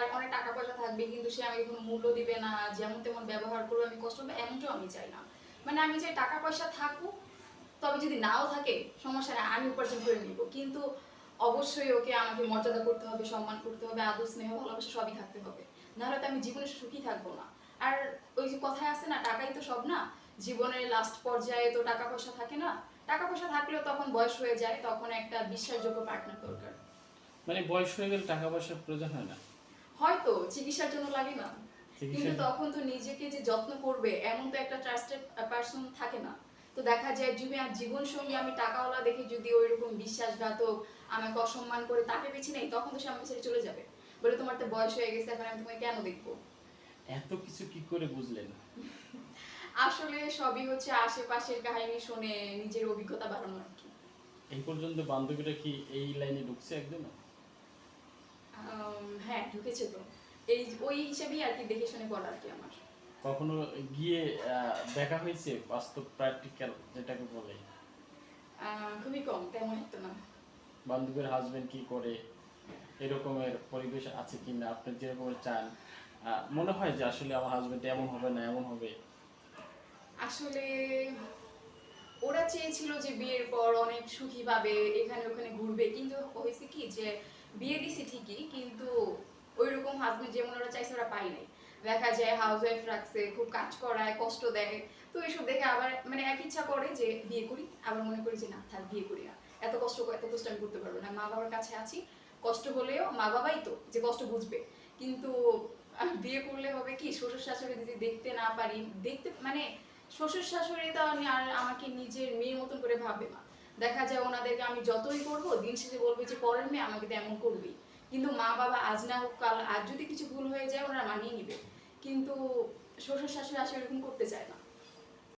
তার অনেক টাকা পয়সা থাকবে কিন্তু সে আমাকে কোনো মূল্য দিবে না, যেমন তেমন ব্যবহার করবে, আমি কষ্ট হবে, এমনটাও আমি চাই না। মানে আমি চাই টাকা পয়সা থাকুক, তবে যদি নাও থাকে সমস্যা নেই, আমি উপার্জন করে নিব, কিন্তু অবশ্যই ওকে আমাকে মর্যাদা করতে হবে, সম্মান করতে হবে, আদর স্নেহ ভালোবাসা সবই থাকতে হবে, নাহলে তো আমি জীবনে সুখী থাকবো না। আর ওই যে কথায় আছে না, টাকাই তো সব না, জীবনের লাস্ট পর্যায়ে তো টাকা পয়সা থাকে না। টাকা পয়সা থাকলেও তখন বয়স হয়ে যায়, তখন একটা বিশ্বাসযোগ্য পার্টনার দরকার। মানে বয়স হয়ে গেলে টাকা পয়সার প্রয়োজন হয় না? হয়তো চিকিৎসার জন্য লাগে না, কিন্তু চিকিৎসা। তখন তো নিজেকে যে যত্ন করবে এমন তো একটা ট্রাস্টেড পার্সন থাকে না। তো দেখা যায় যদি আর জীবন সঙ্গী আমি টাকাওয়ালা দেখে যদি ওইরকম বিশ্বাসঘাতক, আমাকে অসম্মান করে তাকে বেছে নেই, তখন তো সে আমাকে ছেড়ে চলে যাবে, বলে তোমার তো বয়স হয়ে গেছে, এখন আমি তোমাকে কেন দেখবো। এত কিছু কি করে বুঝলেন? আসলে সবই হচ্ছে আশেপাশের কাহিনী শুনে নিজের অভিজ্ঞতা বাড়ানো আর কি। এই পর্যন্ত বান্ধবীরা কি এই লাইনে ঢুকছে একদম? হ্যাঁ ঢুকেছে তো, এই ওই হিসেবেই আর কি দেখে শুনে বলা আর কি আমার। কখনো গিয়ে দেখা হয়েছে বাস্তব প্র্যাকটিক্যাল যেটাকে বলে? খুবই কম, তেমন একটা না। বান্ধবীর হাজবেন্ড কি করে, এরকমের পরিবেশ আছে কিনা আপনি যেরকম চান? মনে হয় যে আসলে আমার হাজবেন্ড এমন হবে না এমন হবে? আসলে ওরা চেয়েছিল যে বিয়ের পর অনেক সুখী পাবে, এখানে ওখানে ঘুরবে, কিন্তু হয়েছে কি যে বিয়ে দিছি ঠিকই, কিন্তু ওইরকম হাজবেন্ড যেমন ওরা চাইছে ওরা পাই নাই। দেখা যায় হাউস ওয়াইফ রাখছে, খুব কাজ করায়, কষ্ট দেয়। তো এইসব দেখে আবার মানে এক ইচ্ছা করে যে বিয়ে করি, আবার মনে করি যে না থাক বিয়ে করি না, এত কষ্ট আমি করতে পারবো না, মা বাবার কাছে আছি, কষ্ট হলেও মা বাবাই তো যে কষ্ট বুঝবে। কিন্তু বিয়ে করলে হবে কি, শ্বশুর শাশুড়ি যদি দেখতে না পারি, দেখতে মানে শ্বশুর শাশুড়ি তো আমি আর আমাকে নিজের মেয়ের মতন করে ভাববে না। দেখা যায় ওনাদেরকে আমি যতই করব, দিন শেষে বলবে যে পরের মেয়ে আমাকে তো এমন করবেই। কিন্তু মা বাবা আজ না হোক কাল, আজ যদি কিছু ভুল হয়ে যায় ওনারা মানিয়ে নিবে, কিন্তু শ্বশুর শাশুড়ি আসলে এরকম করতে চায় না।